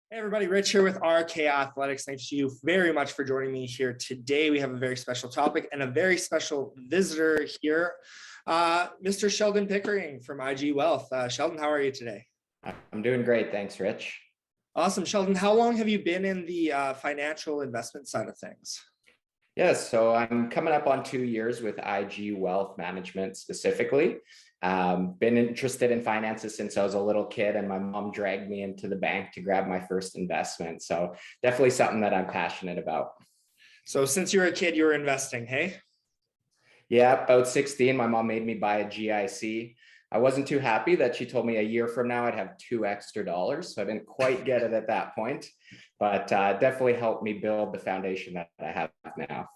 Hey everybody, Rich here with RK Athletics. Thanks to you very much for joining me here today. We have a very special topic and a very special visitor here, Mr. Sheldon Pickering from IG Wealth. Sheldon, how are you today? I'm doing great. Thanks, Rich. Awesome. Sheldon, how long have you been in the financial investment side of things? Yes, so I'm coming up on 2 years with IG Wealth Management specifically. Been interested in finances since I was a little kid, and my mom dragged me into the bank to grab my first investment. So definitely something that I'm passionate about. So since you were a kid, you were investing, hey? Yeah, about 16, my mom made me buy a GIC. I wasn't too happy that she told me a year from now I'd have $2 extra, so I didn't quite get it at that point, but definitely helped me build the foundation that I have now.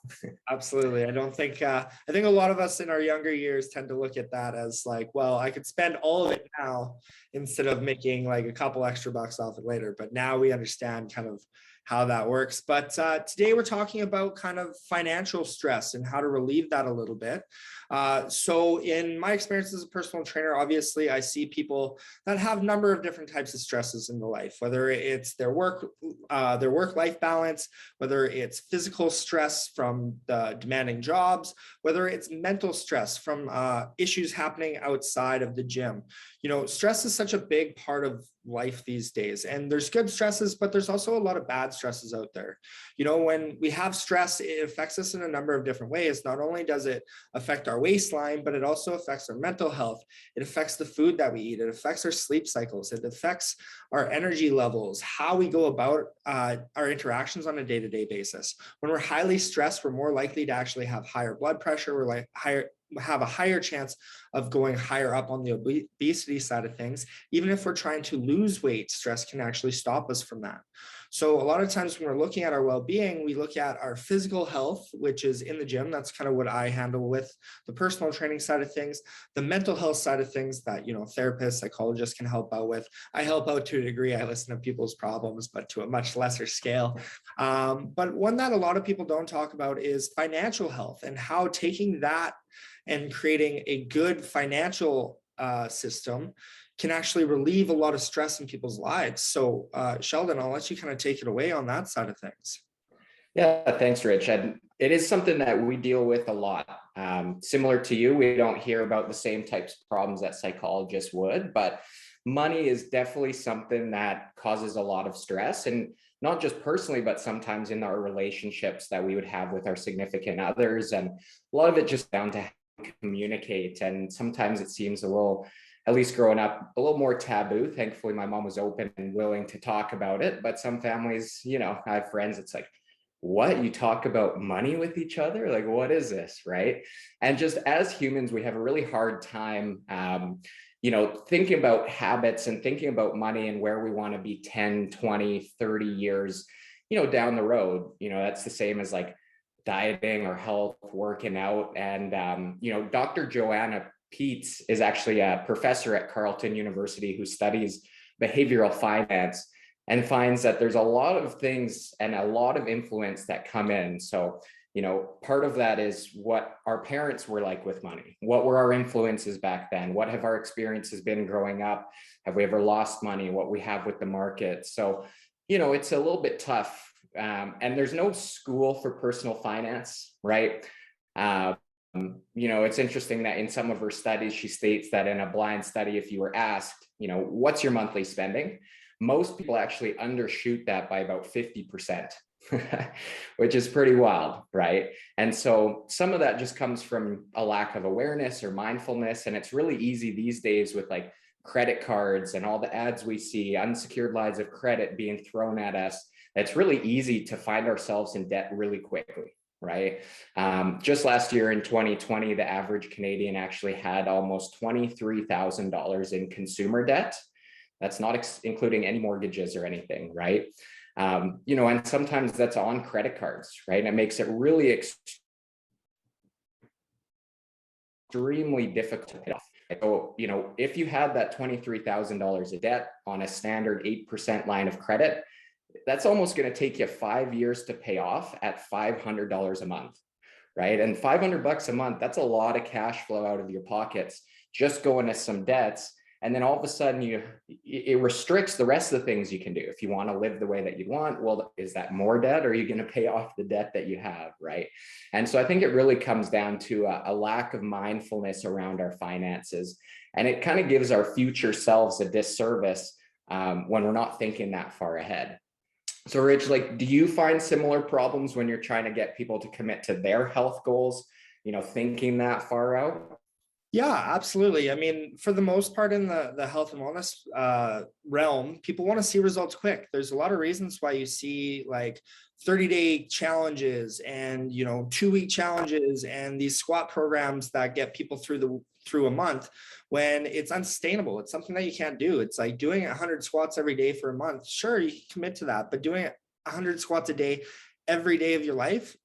Absolutely. I think a lot of us in our younger years tend to look at that as like, well, I could spend all of it now instead of making like a couple extra bucks off it later. But now we understand kind of how that works. But today we're talking about kind of financial stress and how to relieve that a little bit. So in my experience as a personal trainer, obviously I see people that have a number of different types of stresses in their life, whether it's their work-life balance, whether it's physical stress from the demanding jobs, whether it's mental stress from issues happening outside of the gym. You know, stress is such a big part of life these days, and there's good stresses, but there's also a lot of bad stresses out there. You know, when we have stress, it affects us in a number of different ways. Not only does it affect our waistline, but it also affects our mental health. It affects the food that we eat. It affects our sleep cycles. It affects our energy levels, how we go about our interactions on a day-to-day basis. When we're highly stressed, we're more likely to actually have higher blood pressure. We're have a higher chance of going higher up on the obesity side of things. Even if we're trying to lose weight, stress can actually stop us from that. So a lot of times when we're looking at our well-being, we look at our physical health, which is in the gym. That's kind of what I handle with the personal training side of things. The mental health side of things that, you know, therapists, psychologists can help out with. I help out to a degree. I listen to people's problems, but to a much lesser scale. But one that a lot of people don't talk about is financial health, and how taking that and creating a good financial system can actually relieve a lot of stress in people's lives. So Sheldon, I'll let you kind of take it away on that side of things. Yeah, thanks, Rich. And it is something that we deal with a lot. Similar to you, we don't hear about the same types of problems that psychologists would, but money is definitely something that causes a lot of stress, and not just personally, but sometimes in our relationships that we would have with our significant others. And a lot of it just down to how we communicate. And sometimes it seems a little, at least growing up, a little more taboo. Thankfully, my mom was open and willing to talk about it. But some families, you know, I have friends, it's like, what, you talk about money with each other? Like, what is this, right? And just as humans, we have a really hard time thinking about habits and thinking about money and where we want to be 10, 20, 30 years, down the road. That's the same as like dieting or health, working out. And, Dr. Joanna Peets is actually a professor at Carleton University who studies behavioral finance, and finds that there's a lot of things and a lot of influence that come in. So, part of that is what our parents were like with money. What were our influences back then? What have our experiences been growing up? Have we ever lost money? What we have with the market? So, it's a little bit tough. And there's no school for personal finance, right? It's interesting that in some of her studies, she states that in a blind study, if you were asked, what's your monthly spending? Most people actually undershoot that by about 50%, which is pretty wild, right? And so some of that just comes from a lack of awareness or mindfulness. And it's really easy these days with like credit cards and all the ads we see, unsecured lines of credit being thrown at us. It's really easy to find ourselves in debt really quickly, right? Just last year in 2020, the average Canadian actually had almost $23,000 in consumer debt. That's not including any mortgages or anything, right? And sometimes that's on credit cards, right? And it makes it really extremely difficult to pay off. So, if you had that $23,000 of debt on a standard 8% line of credit, that's almost going to take you 5 years to pay off at $500 a month, right? And $500 a month, that's a lot of cash flow out of your pockets, just going to some debts And then all of a sudden it restricts the rest of the things you can do. If you want to live the way that you want, well, is that more debt, or are you going to pay off the debt that you have, right? And so I think it really comes down to a lack of mindfulness around our finances. And it kind of gives our future selves a disservice when we're not thinking that far ahead. So Rich, like, do you find similar problems when you're trying to get people to commit to their health goals, thinking that far out? Yeah, absolutely. I mean, for the most part in the health and wellness realm, people want to see results quick. There's a lot of reasons why you see like 30-day challenges and 2-week challenges and these squat programs that get people through a month when it's unsustainable. It's something that you can't do. It's like doing 100 squats every day for a month. Sure, you can commit to that, but doing 100 squats a day every day of your life,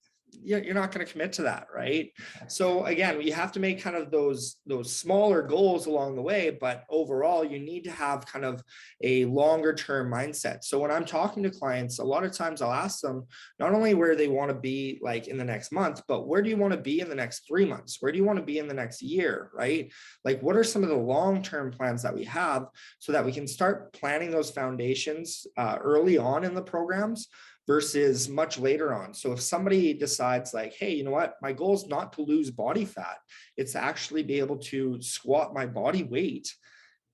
you're not going to commit to that, right? So again, you have to make kind of those smaller goals along the way, but overall you need to have kind of a longer term mindset. So when I'm talking to clients, a lot of times I'll ask them not only where they want to be like in the next month, but where do you want to be in the next 3 months? Where do you want to be in the next year, right? Like what are some of the long-term plans that we have so that we can start planning those foundations early on in the programs versus much later on. So if somebody decides like, hey, you know what, my goal is not to lose body fat, it's to actually be able to squat my body weight,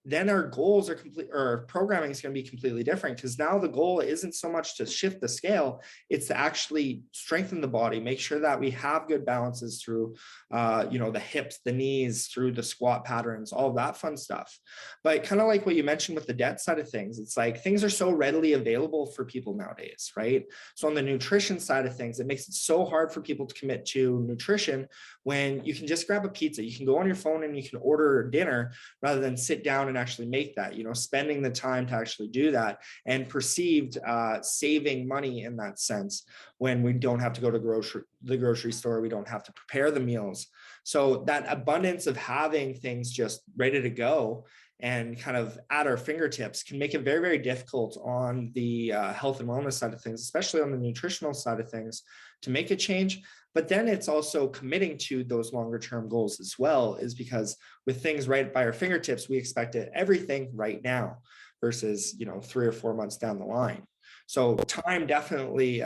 then our goals are complete, or programming is going to be completely different, because now the goal isn't so much to shift the scale, it's to actually strengthen the body, make sure that we have good balances through the hips, the knees, through the squat patterns, all of that fun stuff. But kind of like what you mentioned with the debt side of things, it's like things are so readily available for people nowadays, right? So on the nutrition side of things, it makes it so hard for people to commit to nutrition when you can just grab a pizza, you can go on your phone and you can order dinner rather than sit down and actually make that, spending the time to actually do that, and perceived saving money in that sense when we don't have to go to the grocery store, we don't have to prepare the meals. So that abundance of having things just ready to go and kind of at our fingertips can make it very, very difficult on the health and wellness side of things, especially on the nutritional side of things, to make a change. But then it's also committing to those longer term goals as well, is because with things right by our fingertips, we expect everything right now versus, 3 or 4 months down the line. So time definitely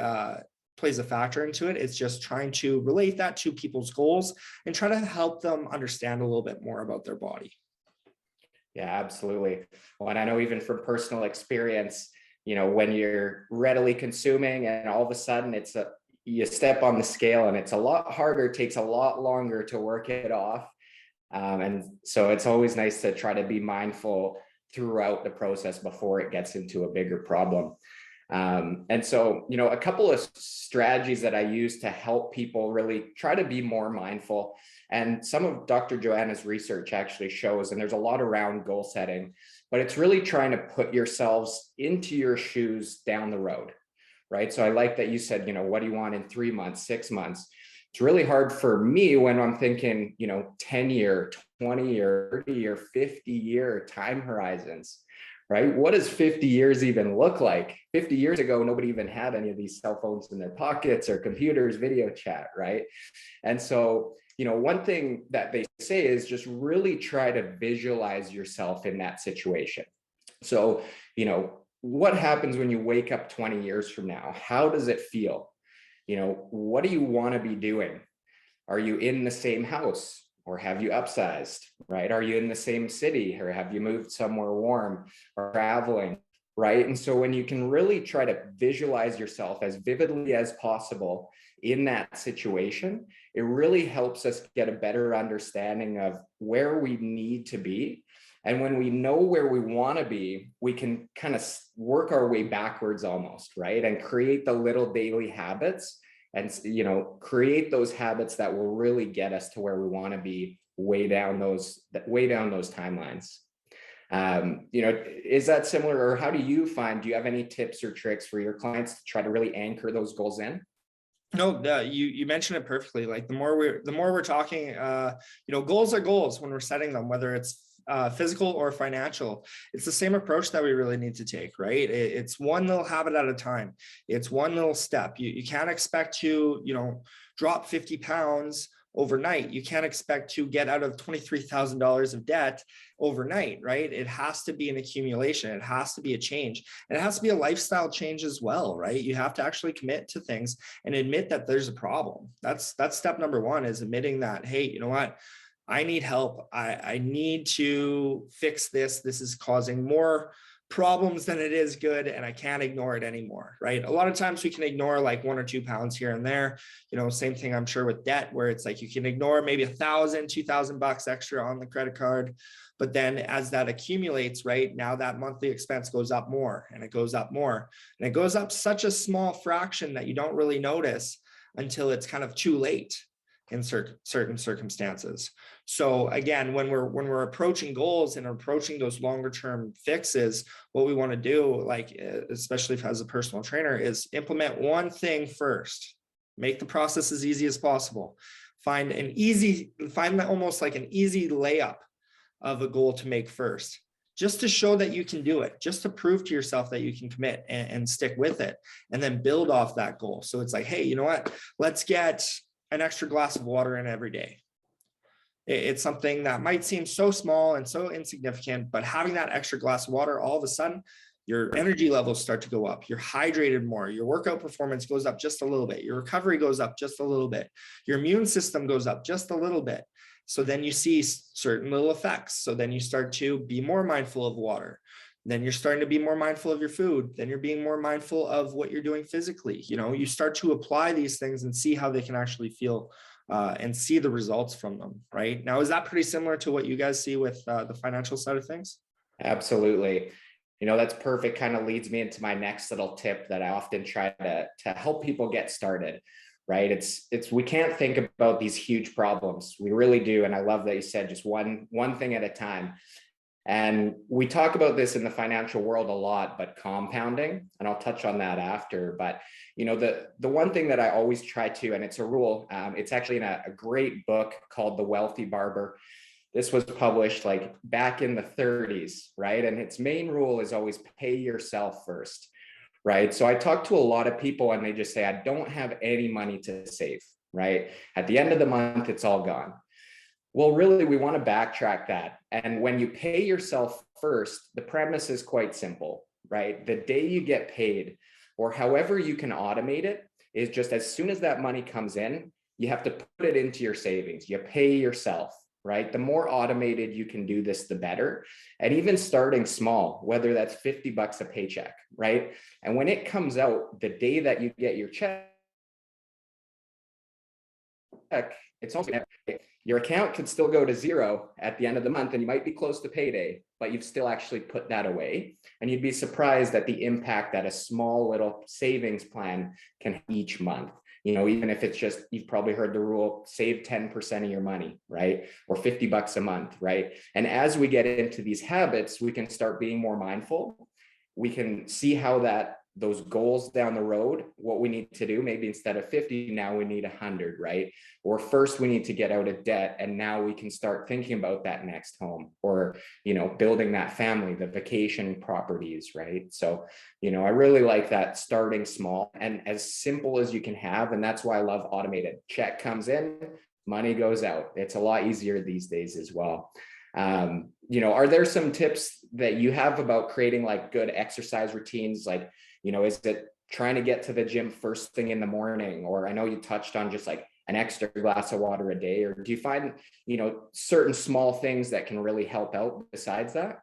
plays a factor into it. It's just trying to relate that to people's goals and try to help them understand a little bit more about their body. Yeah, absolutely. Well, and I know even from personal experience, when you're readily consuming and all of a sudden you step on the scale and it's a lot harder, it takes a lot longer to work it off. And so it's always nice to try to be mindful throughout the process before it gets into a bigger problem. And so, a couple of strategies that I use to help people really try to be more mindful. And some of Dr. Joanna's research actually shows, and there's a lot around goal setting, but it's really trying to put yourselves into your shoes down the road, right? So I like that you said, what do you want in 3 months, 6 months? It's really hard for me when I'm thinking, 10-year, 20-year, 30-year, 50-year time horizons, right? What does 50 years even look like? 50 years ago, nobody even had any of these cell phones in their pockets or computers, video chat, right? And so, one thing that they say is just really try to visualize yourself in that situation. So, what happens when you wake up 20 years from now? How does it feel? What do you want to be doing? Are you in the same house, or have you upsized, right? Are you in the same city, or have you moved somewhere warm, or traveling, right? And so when you can really try to visualize yourself as vividly as possible in that situation, it really helps us get a better understanding of where we need to be. And when we know where we want to be, we can kind of work our way backwards almost, right? And create the little daily habits and, create those habits that will really get us to where we want to be way down those timelines. Is that similar, or how do you have any tips or tricks for your clients to try to really anchor those goals in? No, you mentioned it perfectly. Like the more we're talking, goals are goals when we're setting them, whether it's physical or financial. It's the same approach that we really need to take, right? It's one little habit at a time. It's one little step. You can't expect to, drop 50 pounds overnight. You can't expect to get out of $23,000 of debt overnight, right? It has to be an accumulation. It has to be a change. And it has to be a lifestyle change as well, right? You have to actually commit to things and admit that there's a problem. That's step number one, is admitting that, hey, you know what? I need help. I need to fix this. This is causing more problems than it is good, and I can't ignore it anymore, right? A lot of times we can ignore like 1 or 2 pounds here and there. Same thing I'm sure with debt, where it's like you can ignore maybe $1,000, $2,000 extra on the credit card. But then as that accumulates, right, now that monthly expense goes up more, and it goes up more, and it goes up such a small fraction that you don't really notice until it's kind of too late in certain circumstances. So again, when we're approaching goals and approaching those longer term fixes, what we want to do, like especially as a personal trainer, is implement one thing first. Make the process as easy as possible. Find almost like an easy layup of a goal to make first, just to show that you can do it, just to prove to yourself that you can commit and stick with it, and then build off that goal. So it's like, hey, you know what? Let's get an extra glass of water in every day. It's something that might seem so small and so insignificant, but having that extra glass of water, all of a sudden, your energy levels start to go up. You're hydrated more. Your workout performance goes up just a little bit. Your recovery goes up just a little bit. Your immune system goes up just a little bit. So then you see certain little effects. So then you start to be more mindful of water. Then you're starting to be more mindful of your food. Then you're being more mindful of what you're doing physically. You start to apply these things and see how they can actually feel and see the results from them, right? Now, is that pretty similar to what you guys see with the financial side of things? Absolutely. That's perfect. Kind of leads me into my next little tip that I often try to help people get started, right? It's we can't think about these huge problems. We really do. And I love that you said just one thing at a time. And we talk about this in the financial world a lot, but compounding, and I'll touch on that after. But, the one thing that I always try to, and it's a rule, it's actually in a great book called The Wealthy Barber. This was published like back in the 30s, right? And its main rule is always pay yourself first, right? So I talk to a lot of people and they just say, I don't have any money to save, right? At the end of the month, it's all gone. Well, really, we want to backtrack that. And when you pay yourself first, the premise is quite simple, right? The day you get paid, or however you can automate it, is just as soon as that money comes in, you have to put it into your savings. You pay yourself, right? The more automated you can do this, the better. And even starting small, whether that's $50 a paycheck, right? And when it comes out, the day that you get your check, it's also your account could still go to zero at the end of the month and you might be close to payday, but you've still actually put that away. And you'd be surprised at the impact that a small little savings plan can have each month. Even if it's just, you've probably heard the rule, save 10% of your money, right? Or $50 a month, right? And as we get into these habits, we can start being more mindful. We can see how those goals down the road, what we need to do, maybe instead of 50, now we need 100, right? Or first we need to get out of debt. And now we can start thinking about that next home, or, building that family, the vacation properties, right? So, I really like that, starting small and as simple as you can have. And that's why I love automated. Check comes in, money goes out. It's a lot easier these days as well. Are there some tips that you have about creating like good exercise routines? Like, is it trying to get to the gym first thing in the morning? Or I know you touched on just like an extra glass of water a day, or do you find, certain small things that can really help out besides that?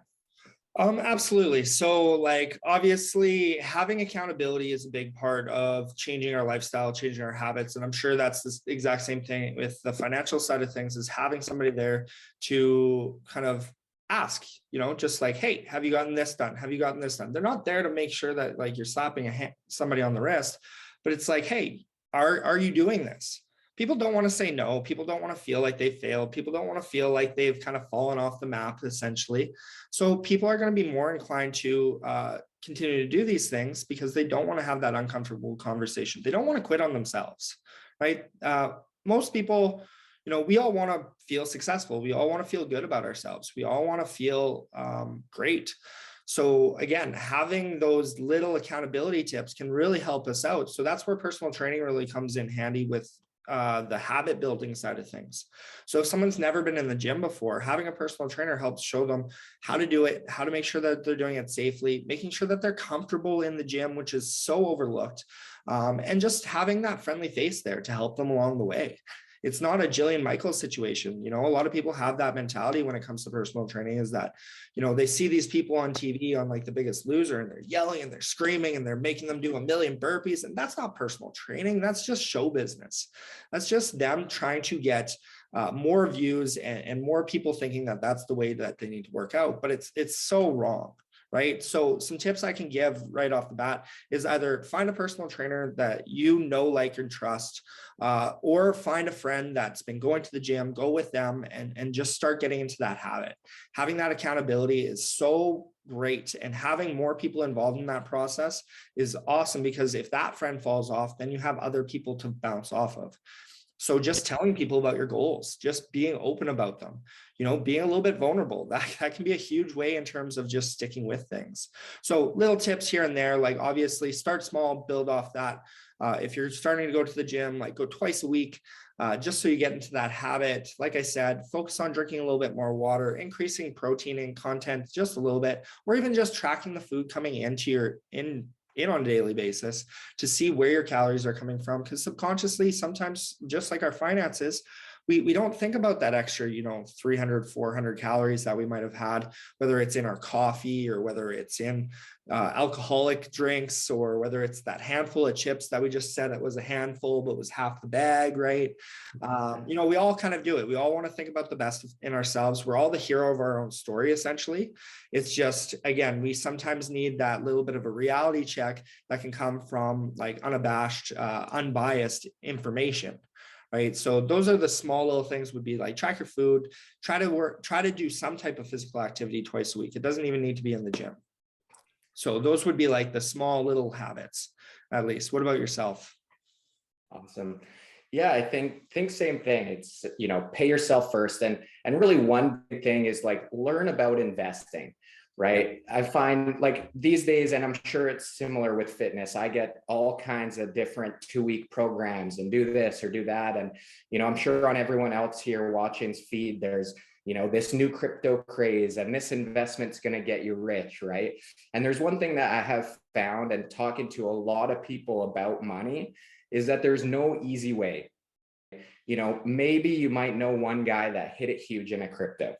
Absolutely. So like, obviously having accountability is a big part of changing our lifestyle, changing our habits. And I'm sure that's the exact same thing with the financial side of things, is having somebody there to kind of ask, just like, hey, have you gotten this done? Have you gotten this done? They're not there to make sure that like you're slapping somebody on the wrist, but it's like, hey, are you doing this? People don't want to say no. People don't want to feel like they failed. People don't want to feel like they've kind of fallen off the map, essentially. So people are going to be more inclined to continue to do these things because they don't want to have that uncomfortable conversation. They don't want to quit on themselves, right? Most people, we all want to feel successful. We all want to feel good about ourselves. We all want to feel great. So again, having those little accountability tips can really help us out. So that's where personal training really comes in handy with the habit building side of things. So if someone's never been in the gym before, having a personal trainer helps show them how to do it, how to make sure that they're doing it safely, making sure that they're comfortable in the gym, which is so overlooked, and just having that friendly face there to help them along the way. It's not a Jillian Michaels situation. A lot of people have that mentality when it comes to personal training, is that, they see these people on TV on like The Biggest Loser, and they're yelling and they're screaming and they're making them do a million burpees. And that's not personal training. That's just show business. That's just them trying to get more views and more people thinking that that's the way that they need to work out. But it's so wrong. Right. So some tips I can give right off the bat is either find a personal trainer that like, and trust, or find a friend that's been going to the gym, go with them and just start getting into that habit. Having that accountability is so great. And having more people involved in that process is awesome, because if that friend falls off, then you have other people to bounce off of. So just telling people about your goals, just being open about them, being a little bit vulnerable, that can be a huge way in terms of just sticking with things. So little tips here and there, like obviously start small, build off that. If you're starting to go to the gym, like go twice a week, just so you get into that habit. Like I said, focus on drinking a little bit more water, increasing protein and content just a little bit, or even just tracking the food coming into in on a daily basis to see where your calories are coming from. Because subconsciously, sometimes, just like our finances, we don't think about that extra, 300, 400 calories that we might have had, whether it's in our coffee or whether it's in alcoholic drinks, or whether it's that handful of chips that we just said it was a handful, but was half the bag, right? We all kind of do it. We all want to think about the best in ourselves. We're all the hero of our own story, essentially. It's just, again, we sometimes need that little bit of a reality check that can come from like unabashed, unbiased information. Right. So those are the small little things, would be like track your food, try to do some type of physical activity twice a week. It doesn't even need to be in the gym. So those would be like the small little habits, at least. What about yourself? Awesome. Yeah, I think same thing. It's, pay yourself first. And really one big thing is like learn about investing. Right. I find like these days, and I'm sure it's similar with fitness, I get all kinds of different 2-week programs and do this or do that. And, I'm sure on everyone else here watching's feed, there's, this new crypto craze and this investment's going to get you rich. Right. And there's one thing that I have found, and talking to a lot of people about money, is that there's no easy way. Maybe you might know one guy that hit it huge in a crypto,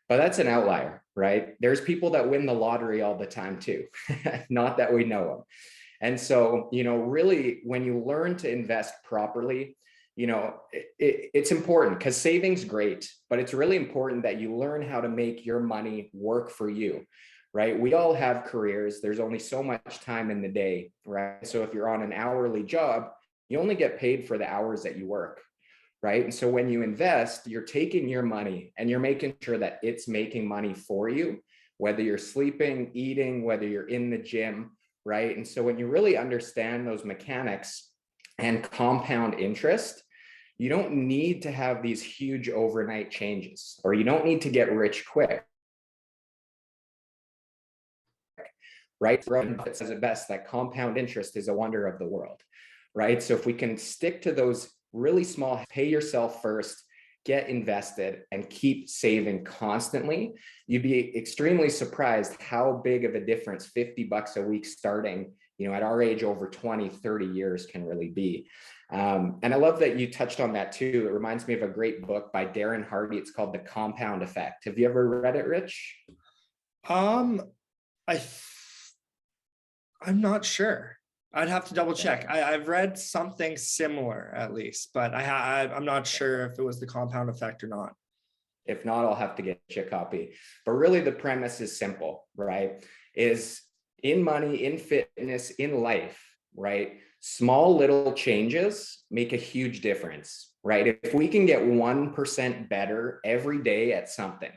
but that's an outlier, right? There's people that win the lottery all the time too, not that we know them. And so, really, when you learn to invest properly, it's important, because saving's great, but it's really important that you learn how to make your money work for you, right? We all have careers. There's only so much time in the day, right? So if you're on an hourly job, you only get paid for the hours that you work. Right. And so when you invest, you're taking your money and you're making sure that it's making money for you, whether you're sleeping, eating, whether you're in the gym. Right. And so when you really understand those mechanics and compound interest, you don't need to have these huge overnight changes, or you don't need to get rich quick. Right. It says it best that compound interest is a wonder of the world. Right. So if we can stick to those really small, pay yourself first, get invested, and keep saving constantly, you'd be extremely surprised how big of a difference $50 a week starting, at our age over 20, 30 years can really be. And I love that you touched on that too. It reminds me of a great book by Darren Hardy. It's called The Compound Effect. Have you ever read it, Rich? I'm not sure. I'd have to double check. I've read something similar at least, but I'm not sure if it was The Compound Effect or not. If not, I'll have to get you a copy. But really the premise is simple, right? Is in money, in fitness, in life, right? Small little changes make a huge difference, right? If we can get 1% better every day at something,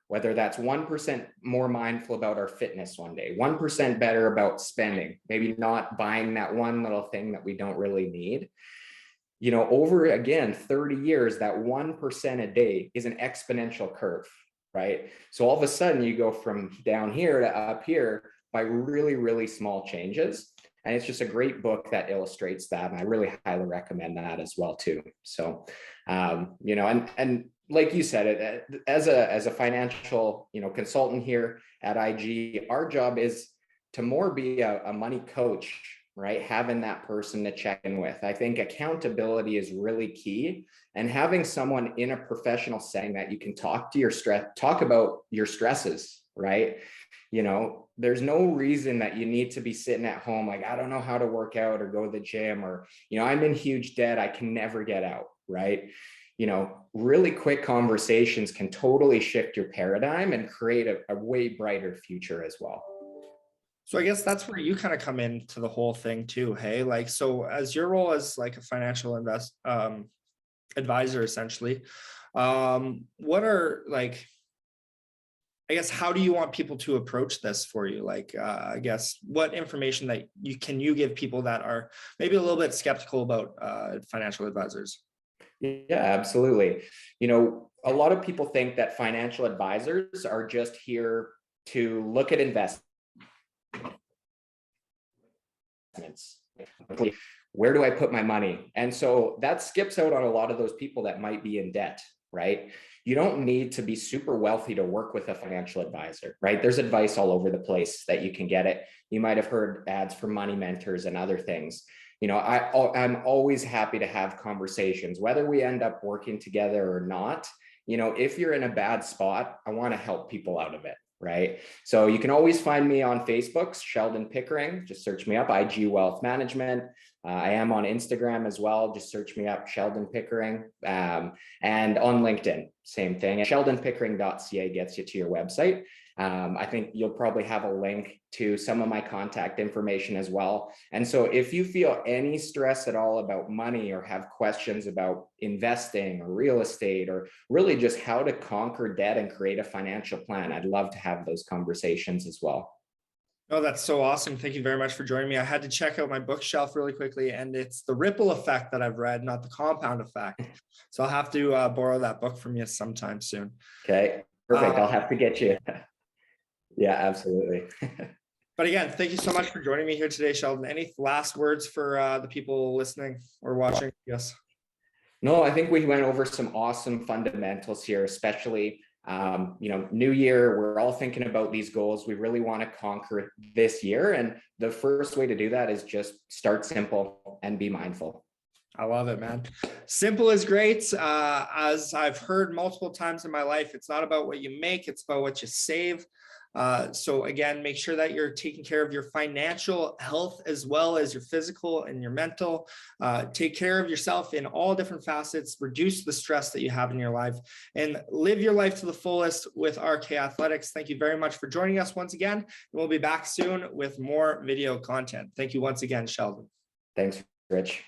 whether that's 1% more mindful about our fitness one day, 1% better about spending, maybe not buying that one little thing that we don't really need. Over again, 30 years, that 1% a day is an exponential curve, right? So all of a sudden you go from down here to up here by really, really small changes. And it's just a great book that illustrates that. And I really highly recommend that as well too. So, you know, and like you said, as a financial, you know, consultant here at IG, our job is to more be a money coach, right? Having that person to check in with. I think accountability is really key, and having someone in a professional setting that you can talk about your stresses, right? You know, there's no reason that you need to be sitting at home like, I don't know how to work out or go to the gym, or, you know, I'm in huge debt, I can never get out, right? You know, really quick conversations can totally shift your paradigm and create a way brighter future as well. So I guess that's where you kind of come into the whole thing too. Hey, like, so as your role as like a financial advisor, essentially, what are like, I guess, how do you want people to approach this for you? Like, I guess, what information that you give people that are maybe a little bit skeptical about financial advisors? Yeah, absolutely. You know, a lot of people think that financial advisors are just here to look at investments. Where do I put my money? And so that skips out on a lot of those people that might be in debt, right? You don't need to be super wealthy to work with a financial advisor, right? There's advice all over the place that you can get it. You might have heard ads for money mentors and other things. You know, I'm always happy to have conversations, whether we end up working together or not. You know, if you're in a bad spot, I want to help people out of it, right? So you can always find me on Facebook, Sheldon Pickering. Just search me up, IG Wealth Management. I am on Instagram as well. Just search me up, Sheldon Pickering. And on LinkedIn, same thing. Sheldonpickering.ca gets you to your website. I think you'll probably have a link to some of my contact information as well. And so if you feel any stress at all about money, or have questions about investing or real estate, or really just how to conquer debt and create a financial plan, I'd love to have those conversations as well. Oh, that's so awesome. Thank you very much for joining me. I had to check out my bookshelf really quickly, and it's The Ripple Effect that I've read, not The Compound Effect. So I'll have to borrow that book from you sometime soon. Okay, perfect. I'll have to get you. Yeah, absolutely. But again, thank you so much for joining me here today, Sheldon. Any last words for the people listening or watching? Yes. No, I think we went over some awesome fundamentals here, especially, you know, new year, we're all thinking about these goals. We really want to conquer this year. And the first way to do that is just start simple and be mindful. I love it, man. Simple is great. As I've heard multiple times in my life, it's not about what you make, it's about what you save. So again, make sure that you're taking care of your financial health as well as your physical and your mental. Take care of yourself in all different facets, reduce the stress that you have in your life, and live your life to the fullest with RK Athletics. Thank you very much for joining us once again. And we'll be back soon with more video content. Thank you once again, Sheldon. Thanks, Rich.